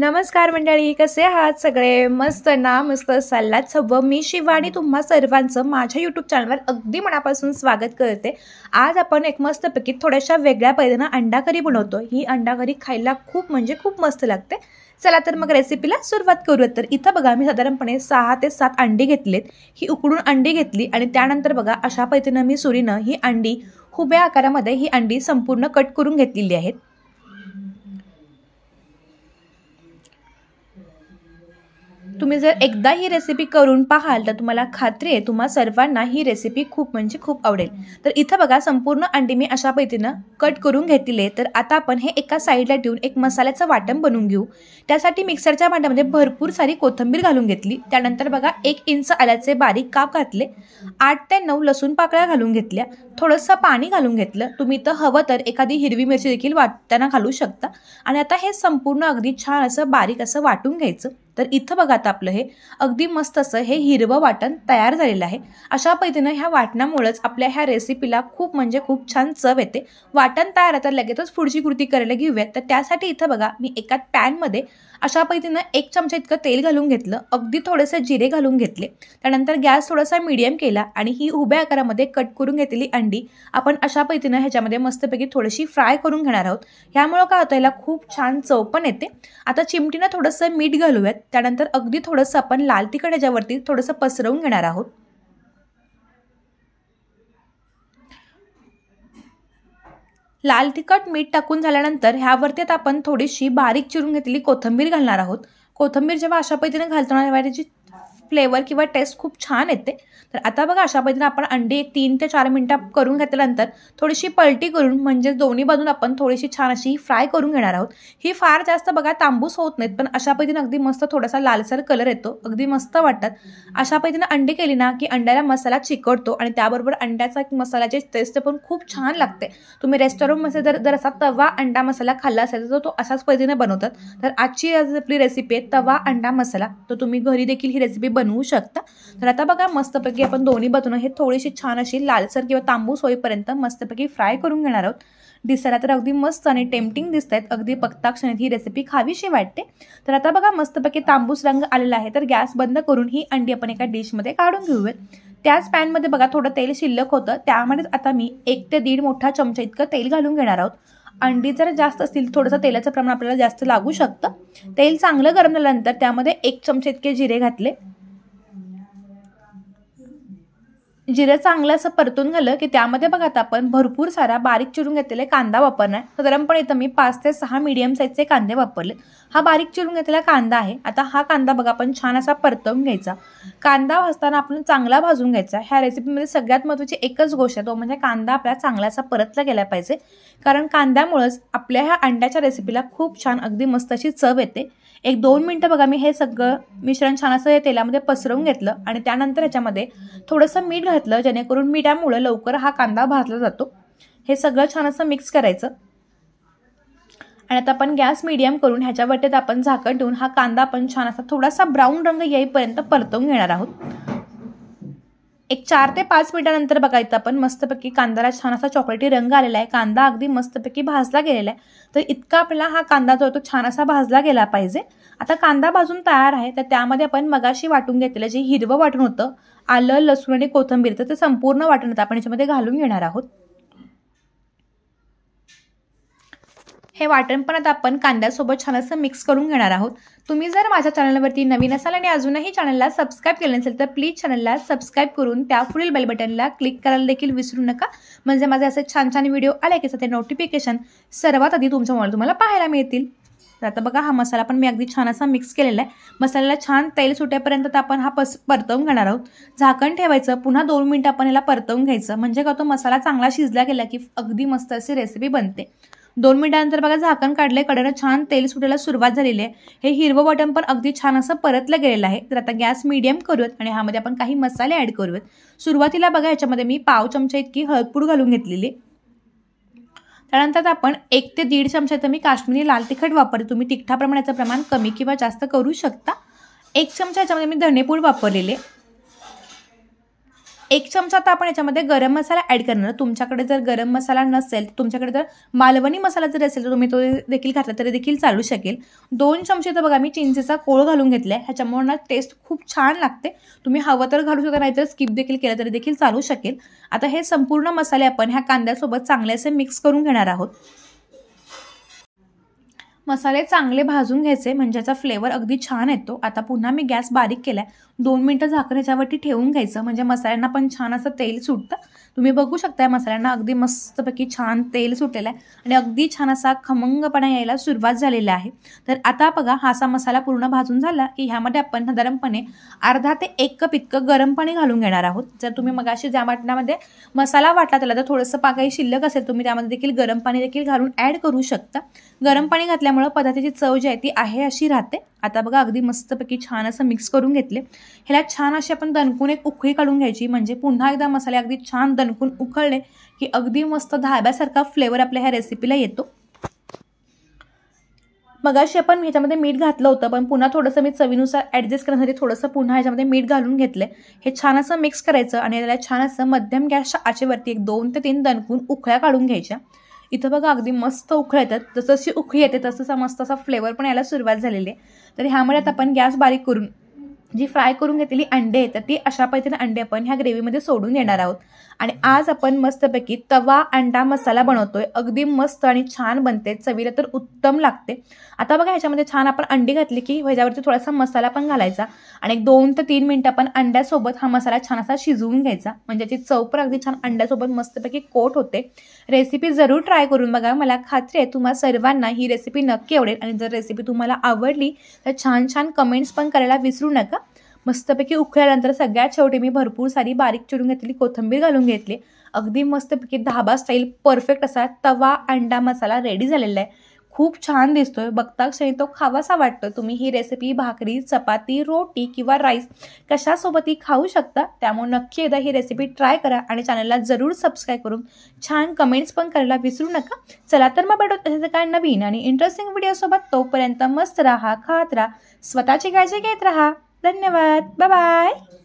नमस्कार मंडळी, कसे आहात सगळे? मस्त ना? मस्त चाललात सगळं. मी शिवानी तुम्हा सर्वांचं माझ्या यूट्यूब चॅनलवर अगदी मनापासून स्वागत करते. आज आपण एक मस्तपैकी थोड्याशा वेगळ्या पद्धतीनं अंडा करी बनवतो. ही अंडा करी खायला खूप मस्त लागते. चला तर मग रेसिपीला सुरुवात करूया. तर इथं बघा मी साधारणपणे 6 ते 7 अंडी घेतलेत. ही उकडून अंडी घेतली आणि त्यानंतर बघा अशा पद्धतीनं मी सुरीनं ही अंडी उभ्या आकारामध्ये ही अंडी संपूर्ण कट करून घेतलेली आहेत. तुम्ही जर एकदा ही रेसिपी करून पाहाल तर तुम्हाला खात्री आहे तुम्हा सर्वांना ही रेसिपी खूप आवडेल. तर इथं बघा संपूर्ण अंडी मी अशा पद्धतीनं कट करून घेतलेली आहे. तर आता आपण हे एका साईडला ठेवून एक मसाल्याचं वाटण बनवून घेऊ. त्यासाठी मिक्सरच्या भांड्यामध्ये भरपूर सारी कोथिंबीर घालून घेतली. त्यानंतर बघा 1 इंच आल्याचे बारीक काप घातले. 8 ते 9 लसूण पाकळ्या घालून घेतल्या. थोडंसं पाणी घालून घेतलं. तुम्ही इथं हवं तर एखादी हिरवी मिरची देखील वाटताना घालू शकता. आणि आता हे संपूर्ण अगदी छान असं बारीक असं वाटून घ्यायचं. तर इथं बघा आता आपलं हे अगदी मस्त असं हे हिरवं वाटण तयार झालेलं आहे. अशा पद्धतीनं ह्या वाटणामुळेच आपल्या ह्या रेसिपीला खूप छान चव येते. वाटण तयार आता लगेचच पुढची कृती करायला घेऊयात. तर त्यासाठी इथं बघा मी एका पॅनमध्ये अशा पद्धतीनं 1 चमचा इतकं तेल घालून घेतलं. अगदी थोडेसे जिरे घालून घेतले. त्यानंतर गॅस थोडासा मीडियम केला आणि ही उभ्या आकारामध्ये कट करून घेतलेली अंडी आपण अशा पद्धतीनं ह्याच्यामध्ये मस्तपैकी थोडीशी फ्राय करून घेणार आहोत. ह्यामुळं काय होतं, याला खूप छान चव पण येते. आता चिमटीनं थोडंसं मीठ घालूयात. त्यानंतर अगदी थोडंसं आपण लाल तिखट ह्याच्यावरती थोडंसं पसरवून घेणार आहोत. लाल तिखट मीठ टाकून झाल्यानंतर ह्यावरती आता आपण थोडीशी बारीक चिरून घेतलेली कोथिंबीर घालणार आहोत. कोथिंबीर जेव्हा अशा पद्धतीने घालतो ना त्याची फ्लेवर किंवा टेस्ट खूप छान येते. तर आता बघा अशा पद्धतीने आपण अंडी 3 ते 4 मिनिटं करून घेतल्यानंतर थोडीशी पलटी करून म्हणजे दोन्ही बाजून आपण थोडीशी छान अशी फ्राय करून घेणार आहोत. ही फार जास्त बघा तांबूस होत नाहीत, पण अशा पद्धतीने अगदी मस्त थोडासा लालसर कलर येतो. अगदी मस्त वाटतात. अशा पद्धतीने अंडी केली ना की अंड्याला मसाला चिकटतो आणि त्याबरोबर अंड्याचा मसाल्याची टेस्ट पण खूप छान लागते. तुम्ही रेस्टॉरंटमध्ये जर असा तवा अंडा मसाला खाल्ला असेल तर तो अशाच पद्धतीने बनवतात. तर आजची आपली रेसिपी आहे तवा अंडा मसाला. तर तुम्ही घरी देखील ही रेसिपी बनवू शकता. तर आता बघा मस्तपैकी आपण दोन्ही बाजूने हे थोडीशी छान अशी लालसर किंवा तांबूस होईपर्यंत मस्तपैकी फ्राय करून घेणार आहोत. दिसायला तर अगदी मस्त आणि टेम्पटिंग दिसत आहेत. अगदी बघता क्षणी ही रेसिपी खावीशी वाटते. तर आता बघा मस्तपैकी तांबूस रंग आलेला आहे. तर गॅस बंद करून ही अंडी आपण एका डिशमध्ये काढून घेऊयात. त्याच पॅनमध्ये बघा थोडं तेल शिल्लक होतं. त्यामध्येच आता मी 1 ते 1.5 मोठा चमचा इतकं तेल घालून घेणार आहोत. अंडी जर जास्त असतील थोडंसं तेलाचं प्रमाण आपल्याला जास्त लागू शकतं. तेल चांगलं गरम झाल्यानंतर त्यामध्ये 1 चमचा इतके जिरे घातले. जिरं चांगलं असं परतून झालं की त्यामध्ये बघा आता आपण भरपूर सारा बारीक चिरून घेतलेला कांदा वापरणार. साधारणपणे इथं मी 5 ते 6 मीडियम साईजचे कांदे वापरले. हा बारीक चिरून घेतलेला कांदा आहे. आता हा कांदा बघा आपण छान असा परतवून घ्यायचा. कांदा भाजताना आपण चांगला भाजून घ्यायचा. ह्या रेसिपीमध्ये सगळ्यात महत्त्वाची एकच गोष्ट आहे, तो म्हणजे कांदा आपला चांगला असा परतला गेला पाहिजे. कारण कांद्यामुळेच आपल्या ह्या अंड्याच्या रेसिपीला खूप छान अगदी मस्त अशी चव येते. 1-2 मिनटं बघा मी हे सगळं मिश्रण छान असं तेलामध्ये पसरवून घेतलं आणि त्यानंतर ह्याच्यामध्ये थोडंसं मीठ घातलं, जेणेकरून मिठामुळे लवकर हा कांदा भाजला जातो. हे सगळं छान असं मिक्स करायचं आणि आता आपण गॅस मीडियम करून ह्याच्यावरती आपण झाकण ठेवून हा कांदा आपण छान असा थोडासा ब्राऊन रंग येईपर्यंत परतवून घेणार आहोत. एक 4 ते 5 मिनिटानंतर बघा इथं आपण मस्तपैकी कांद्याला छान असा चॉकलेटी रंग आलेला आहे. कांदा अगदी मस्तपैकी भाजला गेलेला आहे. तर इतका आपला हा कांदा जो तो छान असा भाजला गेला पाहिजे. आता कांदा भाजून तयार आहे. तर त्यामध्ये आपण मगाशी वाटून घेतलेलं जे हिरवं वाटण होतं, आलं लसूण आणि कोथिंबीर, तर ते संपूर्ण वाटण आपण याच्यामध्ये घालून घेणार आहोत. हे वाटण पण आता आपण कांद्यासोबत छान असं मिक्स करून घेणार आहोत. तुम्ही जर माझ्या चॅनलवरती नवीन असाल आणि अजूनही चॅनलला सबस्क्राईब केलं नसेल तर प्लीज चॅनलला सबस्क्राईब करून त्या पुढील बेल बटनला क्लिक करायला देखील विसरू नका. म्हणजे माझे असे छान व्हिडिओ आले की ते नोटिफिकेशन सर्वात आधी तुमच्या मोबाईल तुम्हाला पाहायला मिळतील. तर आता बघा हा मसाला पण मी अगदी छान असा मिक्स केलेला आहे. मसाल्याला छान तेल सुटेपर्यंत आपण हा परतवून घेणार आहोत. झाकण ठेवायचं. पुन्हा 2 मिनिटं आपण याला परतवून घ्यायचं. म्हणजे का तो मसाला चांगला शिजला गेला की अगदी मस्त अशी रेसिपी बनते. 2 मिनिटांनंतर बघा झाकण काढले, कडेनं छान तेल सुटायला सुरुवात झालेली आहे. हे हिरवं वाटण पण अगदी छान असं परतलं गेलेलं आहे. तर आता गॅस मीडियम करूयात आणि ह्यामध्ये आपण काही मसाले ॲड करूयात. सुरुवातीला बघा ह्याच्यामध्ये मी पाव चमचा इतकी हळदपूड घालून घेतलेली. त्यानंतर आपण 1 ते 1.5 चमचा तर मी काश्मीरी लाल तिखट वापरते. तुम्ही तिखटाप्रमाणाचं प्रमाण कमी किंवा जास्त करू शकता. 1 चमचा ह्याच्यामध्ये मी धनेपूड वापरलेले. 1 चमचा आता आपण याच्यामध्ये गरम मसाला ॲड करणार. तुमच्याकडे जर गरम मसाला नसेल, तुमच्याकडे जर मालवणी मसाला जर असेल तर तुम्ही तो देखील घातला तरी देखील चालू शकेल. 2 चमचे तर बघा मी चिंचेचा कोळ घालून घेतला आहे. ह्याच्यामुळे ना टेस्ट खूप छान लागते. तुम्ही हवं तर घालू शकता, नाहीतर स्किप देखील केलं तरी देखील चालू शकेल. आता हे संपूर्ण मसाले आपण ह्या कांद्यासोबत चांगले असे मिक्स करून घेणार आहोत. मसाले चांगले भाजून घ्यायचे म्हणजे याचा फ्लेवर अगदी छान येतो. आता पुन्हा मी गॅस बारीक केला आहे. 2 मिनटं झाकण ह्याच्यावरती ठेवून घ्यायचं म्हणजे मसाल्यांना पण छान असं तेल सुटतं. तुम्ही बघू शकता मसाल्यांना अगदी मस्तपैकी छान तेल सुटलेलं आहे आणि अगदी छान असा खमंगपणा यायला सुरुवात झालेली आहे. तर आता बघा हा असा मसाला पूर्ण भाजून झाला की ह्यामध्ये आपण साधारणपणे अर्धा ते 1 कप इतकं गरम पाणी घालून घेणार आहोत. जर तुम्ही मगाशी ज्या वाटणामध्ये मसाला वाटला त्याला तर थोडंसं काही शिल्लक असेल तुम्ही त्यामध्ये देखील गरम पाणी देखील घालून ॲड करू शकता. गरम पाणी घातल्यामुळे पदार्थाची चव जी आहे ती आहे अशी राहते. आता बघा अगदी मस्तपैकी छान असं मिक्स करून घेतले. ह्याला छान अशी आपण दणकून एक उकळी काढून घ्यायची म्हणजे पुन्हा एकदा मसाले अगदी छान दणकून उकळले की अगदी मस्त धाब्यासारखा फ्लेवर आपल्या ह्या रेसिपीला येतो. मगाशी आपण ह्याच्यामध्ये मीठ घातलं होतं पण पुन्हा थोडंसं मी चवीनुसार ॲडजस्ट करण्यासाठी थोडंसं पुन्हा ह्याच्यामध्ये मीठ घालून घेतलं. हे छान असं मिक्स करायचं आणि त्याला छान असं मध्यम गॅसच्या आचेवरती 1 2 ते 3 दणकून उकळ्या काढून घ्यायच्या. इथं बघा अगदी मस्त उकळी येतात. जसं उकळी येते तसं मस्त असा फ्लेवर पण यायला सुरुवात झालेली आहे. तर ह्यामध्ये आता आपण गॅस बारीक करून जी फ्राय करून घेतलेली अंडे आहेत ती अशा पद्धतीने अंडे आपण ह्या ग्रेव्हीमध्ये सोडून देणार आहोत. आणि आज आपण मस्तपैकी तवा अंडा मसाला बनवतोय. अगदी मस्त आणि छान बनते, चवीला तर उत्तम लागते. आता बघा ह्याच्यामध्ये छान आपण अंडी घातली की ह्याच्यावरती थोडासा मसाला पण घालायचा आणि 2 ते 3 मिनिटं आपण अंड्यासोबत हा मसाला छान असा शिजवून घ्यायचा म्हणजे याची चव पण अगदी छान अंड्यासोबत मस्तपैकी कोट होते. रेसिपी जरूर ट्राय करून बघा. मला खात्री आहे तुम्हा सर्वांना ही रेसिपी नक्की आवडेल आणि जर रेसिपी तुम्हाला आवडली तर छान छान कमेंट्स पण करायला विसरू नका. मस्तपैकी उकळल्यानंतर सगळ्यात शेवटी मी भरपूर सारी बारीक चिरून घेतलेली कोथिंबीर घालून घेतली. अगदी मस्तपैकी धाबा स्टाईल परफेक्ट असा तवा अंडा मसाला रेडी झालेला आहे. खूप छान दिसतोय. बघता क्षणी तो खावासा वाटतो. तुम्ही ही रेसिपी भाकरी, चपाती, रोटी किंवा राईस कशासोबतही खाऊ शकता. त्यामुळे नक्की एकदा ही रेसिपी ट्राय करा आणि चॅनलला जरूर सबस्क्राईब करून छान कमेंट्स पण करायला विसरू नका. चला तर मग भेटू तसेच काय नवीन आणि इंटरेस्टिंग व्हिडिओसोबत. तोपर्यंत मस्त राहा, खात राहा, स्वतःची काळजी घेत राहा. धन्यवाद. Bye bye.